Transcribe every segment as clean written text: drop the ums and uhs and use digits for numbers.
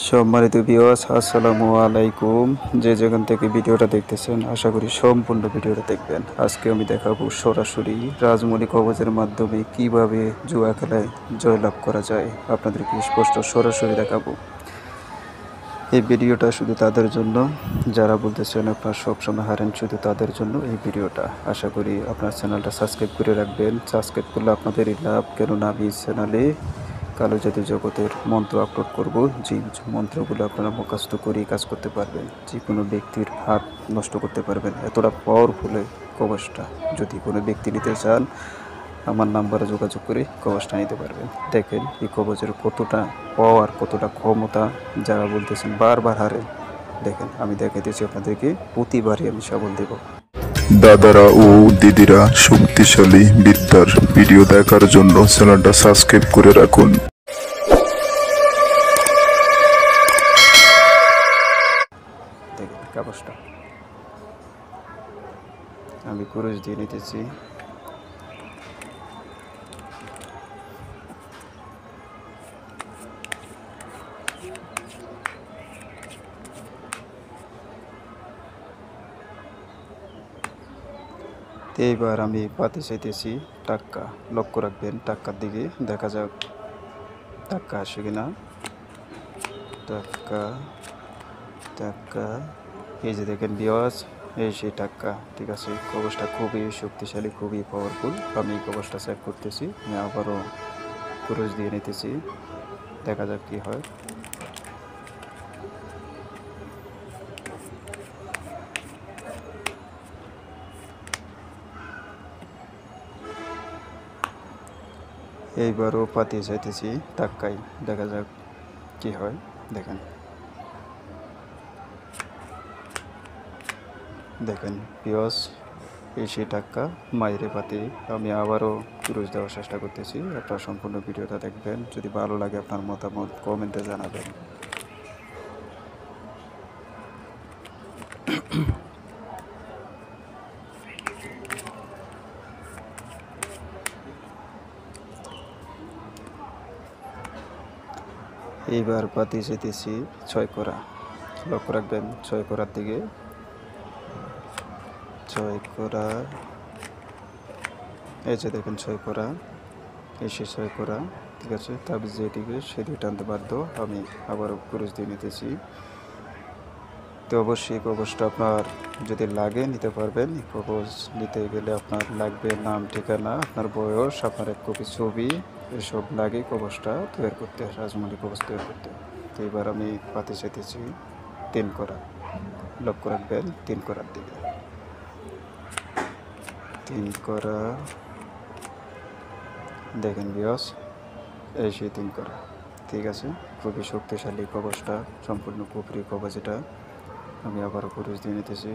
সম্মানিত ভিউয়ার্স, আসসালামু আলাইকুম। যে যেখান থেকে ভিডিওটা দেখতেছেন আশা করি সম্পূর্ণ ভিডিওটা দেখবেন। আজকে আমি দেখাবো সরাসরি রাজমণি কবজের মাধ্যমে কিভাবে জুয়া খেলায় জয়লাভ করা যায়, আপনাদেরকে স্পষ্ট সরাসরি দেখাবো। এই ভিডিওটা শুধু তাদের জন্য যারা বলতেছেন আপনার সবসময় হারেন, শুধু তাদের জন্য এই ভিডিওটা। আশা করি আপনার চ্যানেলটা সাবস্ক্রাইব করে রাখবেন। সাবস্ক্রাইব করলে আপনাদেরই লাভ, কেননা আমি চ্যানেলে কালো জাদু জগতের মন্ত্র আপলোড করব। যে মন্ত্রগুলো আপনারা মুখস্থ করে কাজ করতে পারবেন, যে কোনো ব্যক্তির হাত নষ্ট করতে পারবেন। এতটা পাওয়ারফুল কবচটা। যদি কোনো ব্যক্তি নিতে চান আমার নাম্বারে যোগাযোগ করে কবচটা নিতে পারবেন। দেখেন এই কবচের কতটা পাওয়ার, কতটা ক্ষমতা। যারা বলতেছেন বারবার হারেন, দেখেন আমি দেখাইতেছি আপনাদেরকে, প্রতিবারই আমি সাবল দেব। দাদারা ও দিদিরা, শক্তিশালী বিদ্যার ভিডিও দেখার জন্য চ্যানেলটা সাবস্ক্রাইব করে রাখুন। দেখেন কাগজটা আমি কুরুশ দিয়ে নিতেছি। এইবার আমি পাতে চাইতেছি টাক্কা। লক্ষ্য রাখবেন টাক্কার দিকে, দেখা যাক টাক্কা আসে কিনা। টাক্কা টাক্কা, এই যে দেখেন ভিউয়ার্স, এই সেই টাক্কা। ঠিক আছে, কবচটা খুবই শক্তিশালী, খুবই পাওয়ারফুল। আমি এই কবচটা চেক করতেছি, আমি আবারও ক্রুশ দিয়ে নিতেছি, দেখা যাক কি হয়। এইবারও পাতিয়ে চাইতেছি টাক্কাই, দেখা যাক কি হয়। দেখেন দেখেন ভিউয়ার্স, এই সেই টাক্কা মাইরে পাতি। আমি আবারও ক্রুশ দেওয়ার চেষ্টা করতেছি। আপনারা সম্পূর্ণ ভিডিওটা দেখবেন। যদি ভালো লাগে আপনার মতামত কমেন্টে জানাবেন। এইবার পাতি যেতেছি 6 করা। লক্ষ্য রাখবেন 6 করার দিকে। 6 করা, এই যে দেখেন 6 করা, এসে 6 করা। ঠিক আছে, তাবিজ যেদিকে সেদিকে টানতে বাধ্য। আমি আবারও ক্রুশ দিয়ে নিতেছি। তো অবশ্যই কবচটা আপনার যদি লাগে নিতে পারবেন। কবচ নিতে গেলে আপনার লাগবে নাম, ঠিকানা, আপনার বয়স, আপনার এক কপি ছবি, এসব লাগে কবচটা তৈরি করতে, রাজমণি কবচ তৈরি করতে। তো এবার আমি পাতে চাইতেছি 3 করা। লক্ষ্য রাখবেন 3 করার দিকে। 3 করা, দেখেন ভিউয়ার্স, এই সেই 3 করা। ঠিক আছে, খুবই শক্তিশালী কবচটা, সম্পূর্ণ কুফরি কবচ এটা। আমি আবারও ক্রুশ দিয়ে নিতেছি।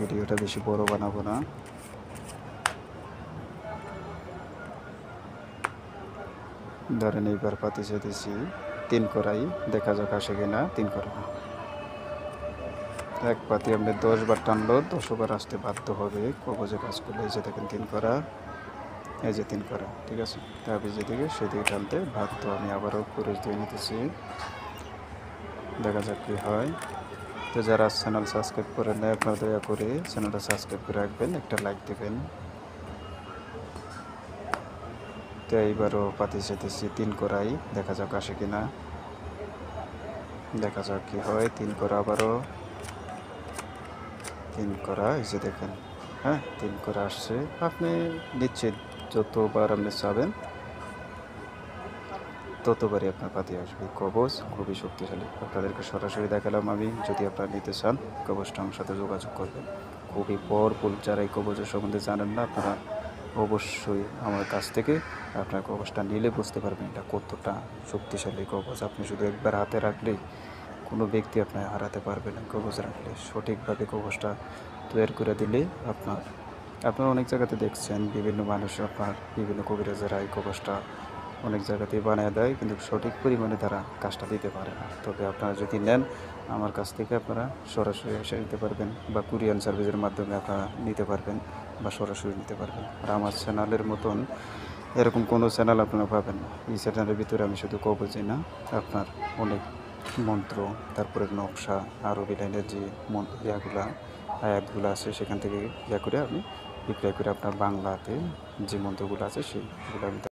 ভিডিওটা বেশি বড় বানাবো না। ধরেন এইবার পাতি চাইতেছি 3 করাই, দেখা যাক আসে কিনা। 3 করা, এক পাতি আপনি 10 বার টানলো 10 বার আসতে বাধ্য হবে কবজে কাজ করলে। এই যে দেখেন 3 করা, এই যে 3 করা। ঠিক আছে, তারপর যেদিকে সেদিকে টানতে বাধ্য। আমি আবারও ক্রুশ দিয়ে নিতেছি, দেখা যাক কি হয়। তো যারা চ্যানেল সাবস্ক্রাইব করে নেয় আপনারা দয়া করে চ্যানেলটা সাবস্ক্রাইব করে রাখবেন, একটা লাইক দেবেন। তো এইবারও পাতি যেতেছি 3 করাই, দেখা যাক আসে কিনা, দেখা যাক কি হয়। 3 করা, আবারও 3 করা, এই যে দেখেন, হ্যাঁ 3 করা আসছে। আপনি নিশ্চিত যতবার আপনি চাবেন ততবারই আপনার পাতি আসবে। কবচ খুবই শক্তিশালী, আপনাদেরকে সরাসরি দেখালাম আমি। যদি আপনারা নিতে চান কবচটা আমার সাথে যোগাযোগ করবেন। খুবই পাওয়ারফুল। যারা এই কবচের সম্বন্ধে জানেন না, আপনারা অবশ্যই আমার কাছ থেকে আপনার কবচটা নিলে বুঝতে পারবেন এটা কতটা শক্তিশালী কবচ। আপনি শুধু একবার হাতে রাখলেই কোনো ব্যক্তি আপনার হারাতে পারবে না। কবচ রাখলে সঠিকভাবে কবচটা তৈরি করে দিলে আপনারা অনেক জায়গাতে দেখছেন, বিভিন্ন মানুষ, আপনার বিভিন্ন কবিরাজেরা এই কবচটা অনেক জায়গাতেই বানিয়ে দেয়, কিন্তু সঠিক পরিমাণে তারা কাজটা দিতে পারে না। তবে আপনারা যদি নেন আমার কাছ থেকে, আপনারা সরাসরি এসে নিতে পারবেন, বা কুরিয়ার সার্ভিসের মাধ্যমে আপনারা নিতে পারবেন, বা সরাসরি নিতে পারবেন। আর আমার চ্যানেলের মতন এরকম কোনো চ্যানেল আপনারা পাবেন না। এই চ্যানেলের ভিতরে আমি শুধু কবজই না, আপনার অনেক মন্ত্র, তারপরে নকশা, আরবি লাইনের যে ইয়াগুলা আয়াতগুলো আছে সেখান থেকে ইয়া করে আমি বিক্রয় করে আপনার বাংলাতে যে মন্ত্রগুলো আছে সেইগুলো আমি